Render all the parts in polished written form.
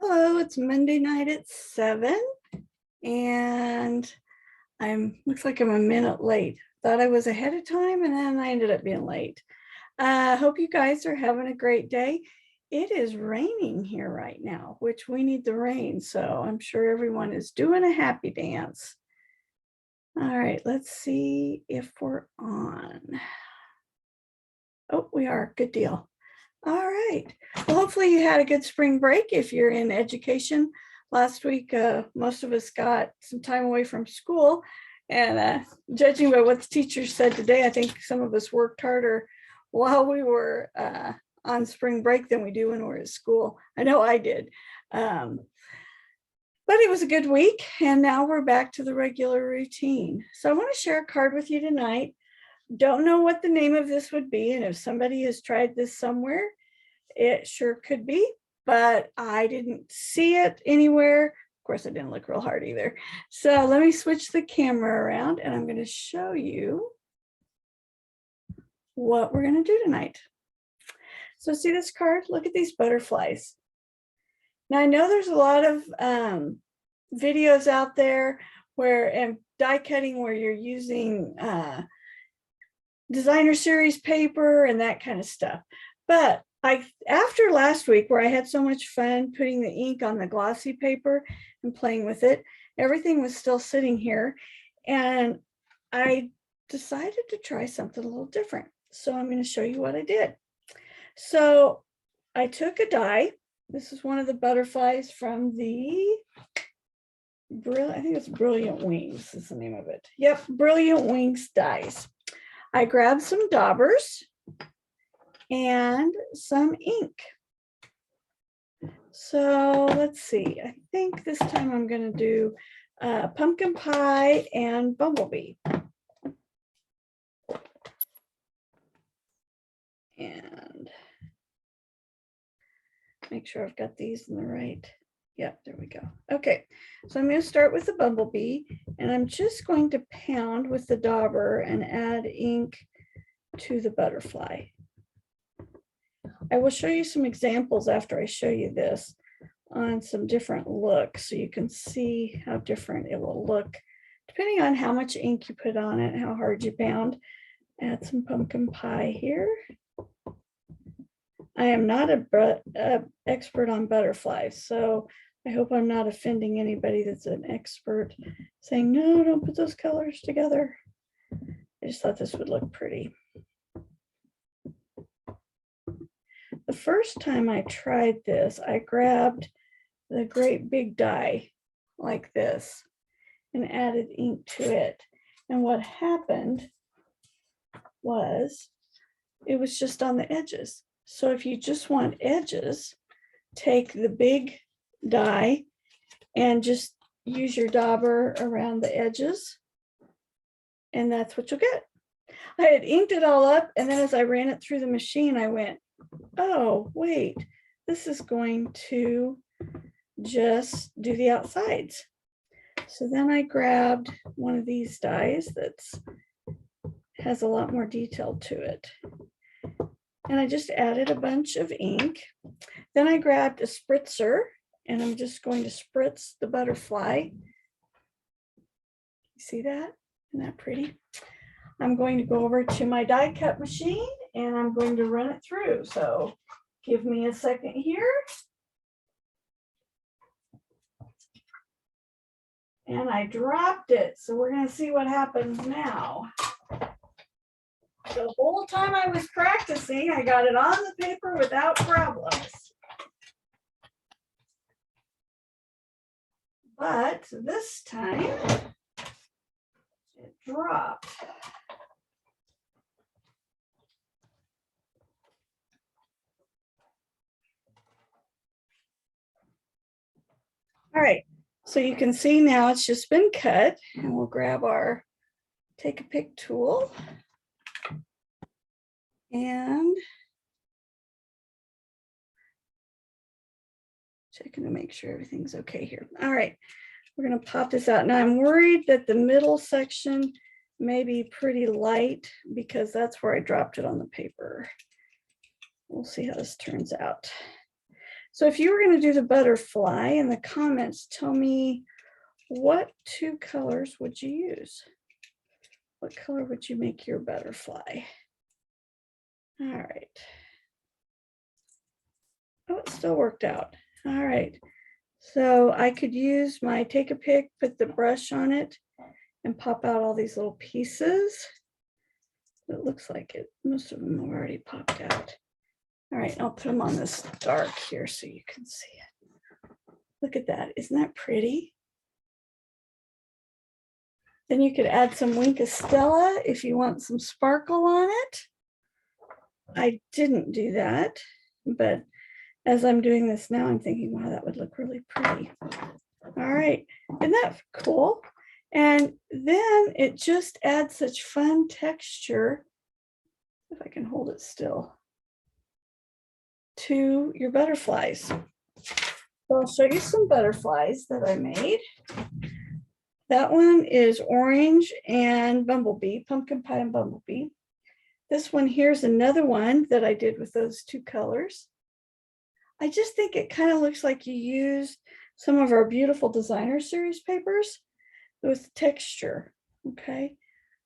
Hello, it's Monday night at 7 and looks like I'm a minute late. Thought I was ahead of time and then I ended up being late. Hope you guys are having a great day. It is raining here right now, which we need the rain, so I'm sure everyone is doing a happy dance. All right, let's see if we're on. Oh, we are. Good deal. All right. Well, hopefully you had a good spring break if you're in education. Last week, most of us got some time away from school. And judging by what the teachers said today, I think some of us worked harder while we were on spring break than we do when we're at school. I know I did. But it was a good week. And now we're back to the regular routine. So I want to share a card with you tonight. Don't know what the name of this would be, and if somebody has tried this somewhere, it sure could be, but I didn't see it anywhere. Of course, I didn't look real hard either. So let me switch the camera around and I'm going to show you what we're going to do tonight. So see this card? Look at these butterflies. Now I know there's a lot of videos out there and die cutting where you're using designer series paper and that kind of stuff. But after last week where I had so much fun putting the ink on the glossy paper and playing with it, everything was still sitting here. And I decided to try something a little different. So I'm going to show you what I did. So I took a die. This is one of the butterflies from the I think it's Brilliant Wings is the name of it. Yep, Brilliant Wings dies. I grabbed some daubers and some ink. So let's see, I think this time I'm going to do pumpkin pie and bumblebee. And make sure I've got these in the right. Yeah, there we go. Okay, so I'm going to start with the bumblebee and I'm just going to pound with the dauber and add ink to the butterfly. I will show you some examples after I show you this on some different looks so you can see how different it will look depending on how much ink you put on it, how hard you pound. Add some pumpkin pie here. I am not an expert on butterflies, so I hope I'm not offending anybody that's an expert saying, no, don't put those colors together. I just thought this would look pretty. The first time I tried this, I grabbed the great big die like this and added ink to it. And what happened was it was just on the edges. So if you just want edges, take the big die and just use your dauber around the edges. And that's what you'll get. I had inked it all up. And then as I ran it through the machine, I went, oh, wait, this is going to just do the outsides. So then I grabbed one of these dies that has a lot more detail to it. And I just added a bunch of ink. Then I grabbed a spritzer and I'm just going to spritz the butterfly. You see that? Isn't that pretty? I'm going to go over to my die cut machine and I'm going to run it through. So give me a second here. And I dropped it. So we're going to see what happens now. The whole time I was practicing, I got it on the paper without problems. But this time it dropped. All right, so you can see now it's just been cut, and we'll grab our take a pick tool and checking to make sure everything's okay here. All right, we're going to pop this out. Now I'm worried that the middle section may be pretty light because that's where I dropped it on the paper. We'll see how this turns out. So if you were going to do the butterfly, in the comments, tell me what 2 colors would you use? What color would you make your butterfly? All right. Oh, it still worked out. All right. So I could use my take a pick, put the brush on it, and pop out all these little pieces. It looks like it. Most of them have already popped out. All right, I'll put them on this dark here so you can see it. Look at that. Isn't that pretty? Then you could add some Wink of Stella if you want some sparkle on it. I didn't do that, but as I'm doing this now, I'm thinking, wow, that would look really pretty. All right, isn't that cool? And then it just adds such fun texture, if I can hold it still, to your butterflies. So I'll show you some butterflies that I made. That one is orange and bumblebee, pumpkin pie and bumblebee. This one here's another one that I did with those 2 colors. I just think it kind of looks like you used some of our beautiful designer series papers with texture. Okay,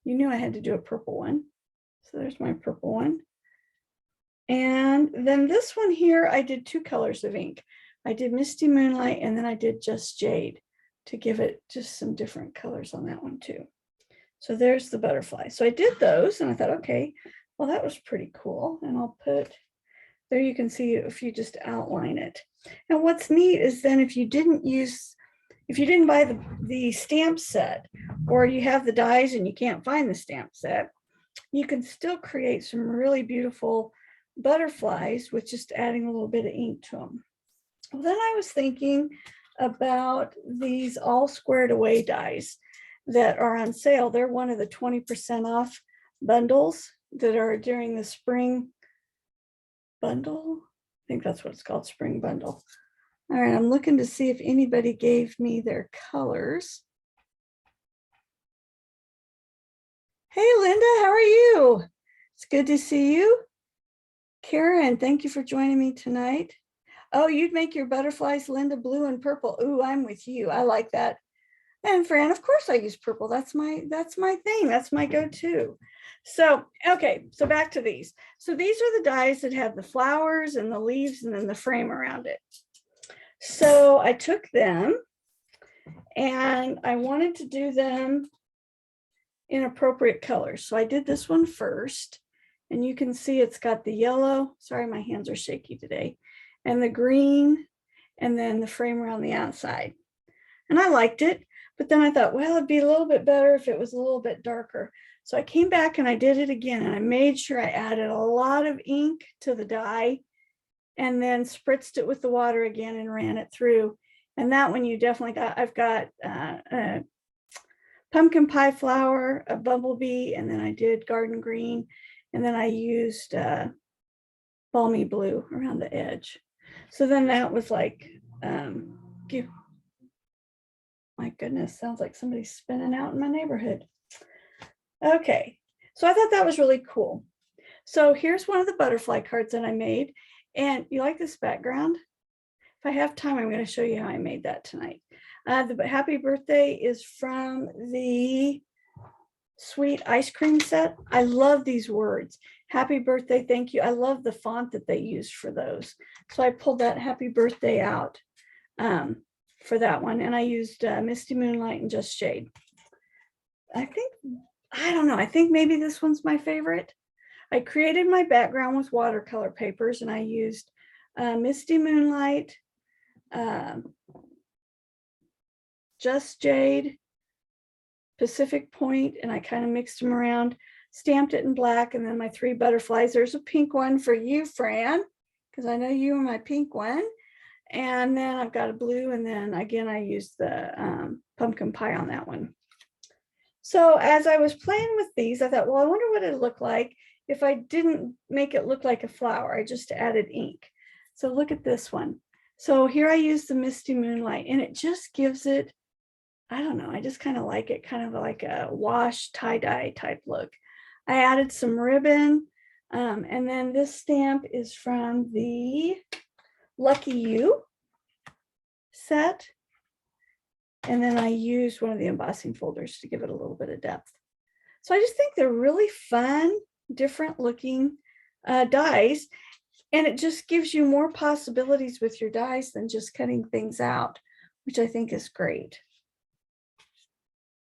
you knew I had to do a purple one. So there's my purple one. And then this one here, I did 2 colors of ink. I did Misty Moonlight and then I did Just Jade to give it just some different colors on that one too. So there's the butterfly. So I did those and I thought, okay, well, that was pretty cool. And I'll put, there you can see if you just outline it. And what's neat is then if you didn't buy the stamp set, or you have the dies and you can't find the stamp set, you can still create some really beautiful butterflies with just adding a little bit of ink to them. Well, then I was thinking about these all squared away dies that are on sale. They're one of the 20% off bundles that are during the spring bundle. I think that's what it's called, spring bundle. All right, I'm looking to see if anybody gave me their colors. Hey, Linda, how are you? It's good to see you. Karen, thank you for joining me tonight. Oh, you'd make your butterflies, Linda, blue and purple. Ooh, I'm with you. I like that. And Fran, of course I use purple. That's my thing. That's my go-to. So, okay, so back to these. So these are the dies that have the flowers and the leaves and then the frame around it. So I took them and I wanted to do them in appropriate colors. So I did this one first, and you can see it's got the yellow. Sorry, my hands are shaky today. And the green, and then the frame around the outside. And I liked it, but then I thought, well, it'd be a little bit better if it was a little bit darker. So I came back and I did it again, and I made sure I added a lot of ink to the die and then spritzed it with the water again and ran it through. And that one you definitely got, I've got a pumpkin pie flower, a bumblebee, and then I did garden green, and then I used balmy blue around the edge. So then that was like, my goodness, sounds like somebody's spinning out in my neighborhood. Okay, so I thought that was really cool. So here's one of the butterfly cards that I made. And you like this background? If I have time, I'm going to show you how I made that tonight. The happy birthday is from the sweet ice cream set. I love these words. Happy birthday, thank you. I love the font that they used for those. So I pulled that happy birthday out for that one. And I used Misty Moonlight and Just Shade. I don't know. I think maybe this one's my favorite. I created my background with watercolor papers, and I used Misty Moonlight, Just Jade, Pacific Point, and I kind of mixed them around, stamped it in black, and then my 3 butterflies. There's a pink one for you, Fran, because I know you are my pink one. And then I've got a blue, and then again, I used the pumpkin pie on that one. So as I was playing with these, I thought, well, I wonder what it'd look like if I didn't make it look like a flower. I just added ink. So look at this one. So here I use the Misty Moonlight, and it just gives it, I don't know, I just kind of like it, kind of like a wash tie-dye type look. I added some ribbon, and then this stamp is from the Lucky You set. And then I used one of the embossing folders to give it a little bit of depth. So I just think they're really fun, different looking dies. And it just gives you more possibilities with your dies than just cutting things out, which I think is great.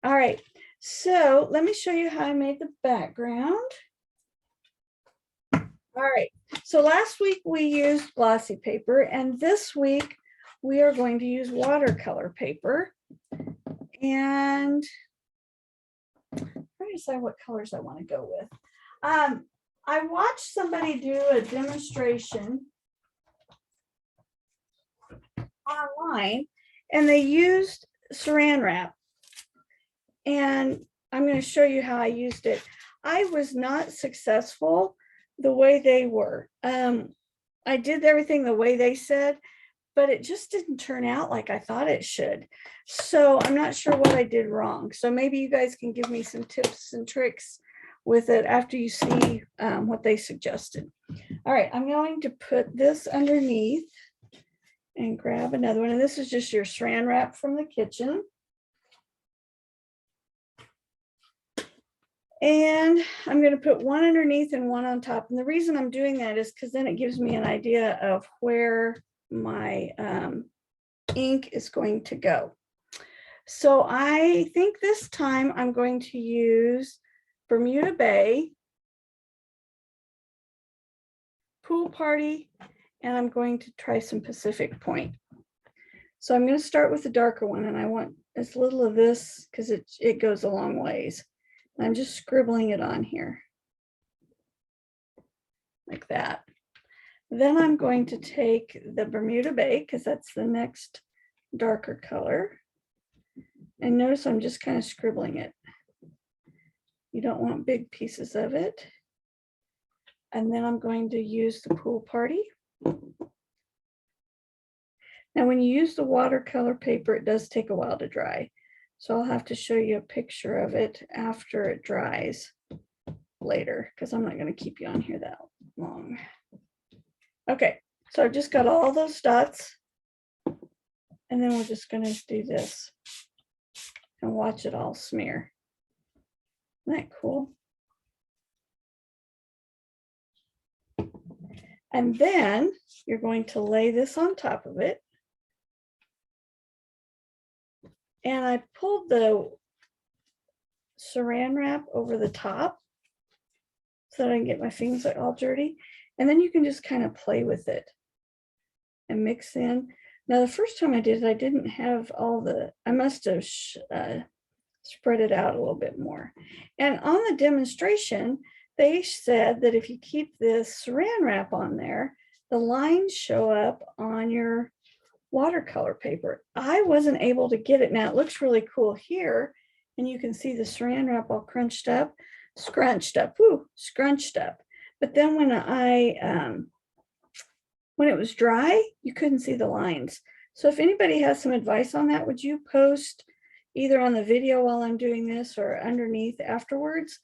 All right, so let me show you how I made the background. All right, so last week we used glossy paper, and this week we are going to use watercolor paper. And I'm trying to decide what colors I want to go with. I watched somebody do a demonstration online, and they used saran wrap. And I'm going to show you how I used it. I was not successful the way they were. I did everything the way they said, but it just didn't turn out like I thought it should. So I'm not sure what I did wrong. So maybe you guys can give me some tips and tricks with it after you see what they suggested. All right, I'm going to put this underneath and grab another one. And this is just your saran wrap from the kitchen. And I'm going to put one underneath and one on top. And the reason I'm doing that is because then it gives me an idea of where my ink is going to go. So I think this time I'm going to use Bermuda Bay, Pool Party, and I'm going to try some Pacific Point. So I'm going to start with the darker one, and I want as little of this because it goes a long ways. I'm just scribbling it on here like that. Then I'm going to take the Bermuda Bay because that's the next darker color. And notice I'm just kind of scribbling it. You don't want big pieces of it. And then I'm going to use the Pool Party. Now, when you use the watercolor paper, it does take a while to dry. So I'll have to show you a picture of it after it dries later, because I'm not going to keep you on here that long. Okay, so I've just got all those dots, and then we're just going to do this and watch it all smear. Isn't that cool? And then you're going to lay this on top of it. And I pulled the saran wrap over the top so that I can get my fingers all dirty. And then you can just kind of play with it and mix in. Now, the first time I did it, I didn't have all the, I must have spread it out a little bit more. And on the demonstration, they said that if you keep this saran wrap on there, the lines show up on your watercolor paper. I wasn't able to get it. Now it looks really cool here, and you can see the saran wrap all scrunched up. But then when it was dry, you couldn't see the lines. So if anybody has some advice on that, would you post either on the video while I'm doing this or underneath afterwards,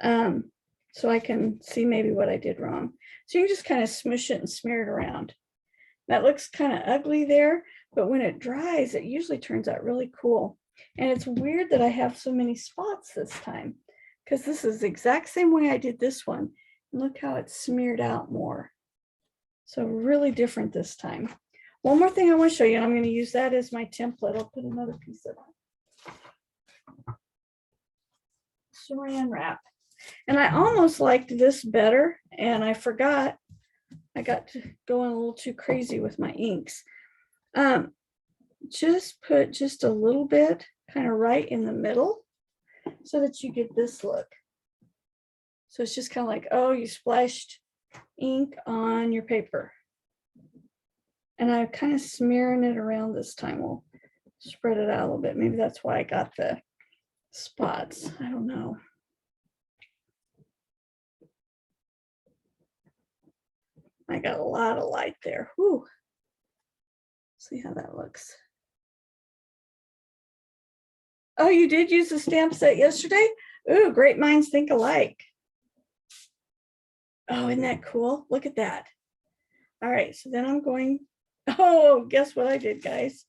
so I can see maybe what I did wrong. So you can just kind of smush it and smear it around. That looks kind of ugly there, but when it dries, it usually turns out really cool. And it's weird that I have so many spots this time, because this is the exact same way I did this one. And look how it's smeared out more. So really different this time. One more thing I want to show you, and I'm going to use that as my template. I'll put another piece of saran wrap. And I almost liked this better, and I forgot. I got to going a little too crazy with my inks. Just put just a little bit kind of right in the middle so that you get this look. So it's just kind of like, oh, you splashed ink on your paper. And I'm kind of smearing it around this time. We'll spread it out a little bit. Maybe that's why I got the spots. I don't know. I got a lot of light there. Whew. See how that looks. Oh, you did use the stamp set yesterday? Ooh, great minds think alike. Oh, isn't that cool? Look at that. All right, so then I'm going Oh, guess what I did, guys?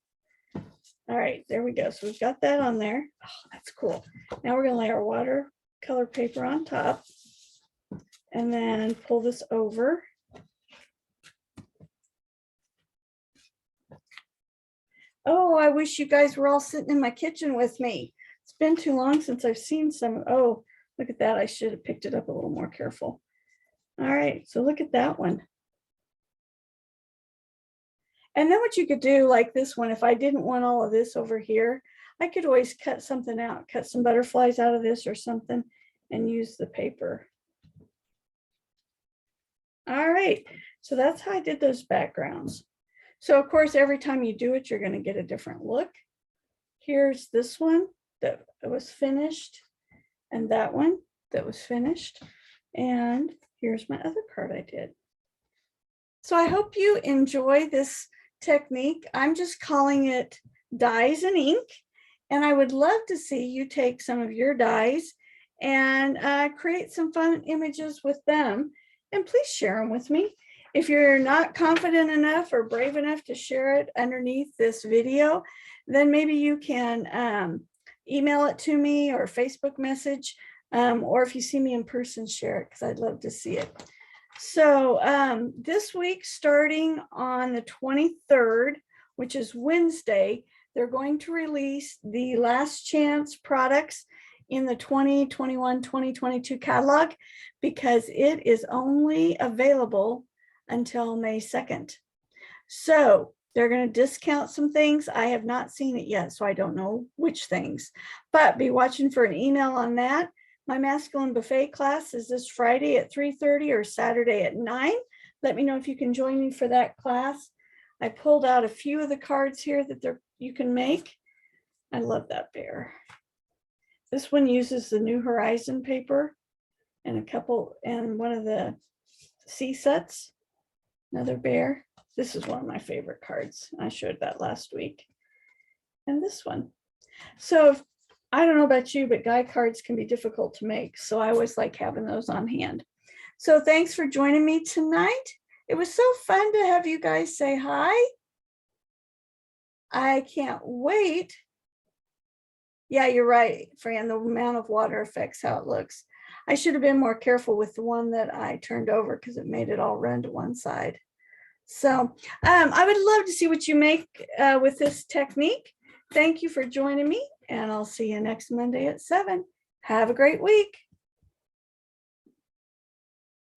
All right, there we go. So we've got that on there. Oh, that's cool. Now we're gonna lay our watercolor paper on top and then pull this over. Oh, I wish you guys were all sitting in my kitchen with me. It's been too long since I've seen some. Oh, look at that. I should have picked it up a little more careful. All right, so look at that one. And then what you could do, like this one, if I didn't want all of this over here, I could always cut something out, cut some butterflies out of this or something and use the paper. All right, so that's how I did those backgrounds. So of course, every time you do it, you're going to get a different look. Here's this one that was finished and that one that was finished. And here's my other card I did. So I hope you enjoy this technique. I'm just calling it dies and ink. And I would love to see you take some of your dies and create some fun images with them. And please share them with me. If you're not confident enough or brave enough to share it underneath this video, then maybe you can email it to me or Facebook message, or if you see me in person, share it because I'd love to see it. So this week, starting on the 23rd, which is Wednesday, they're going to release the last chance products in the 2021-2022 catalog because it is only available until May 2nd. So they're going to discount some things. I have not seen it yet, so I don't know which things, but be watching for an email on that. My masculine buffet class is this Friday at 3:30 or Saturday at 9. Let me know if you can join me for that class. I pulled out a few of the cards here that you can make. I love that bear. This one uses the New Horizon paper and one of the sea sets. Another bear. This is one of my favorite cards. I showed that last week. And this one. So I don't know about you, but guy cards can be difficult to make. So I always like having those on hand. So thanks for joining me tonight. It was so fun to have you guys say hi. I can't wait. Yeah, you're right, Fran. The amount of water affects how it looks. I should have been more careful with the one that I turned over because it made it all run to one side. So I would love to see what you make with this technique. Thank you for joining me, and I'll see you next Monday at 7. Have a great week.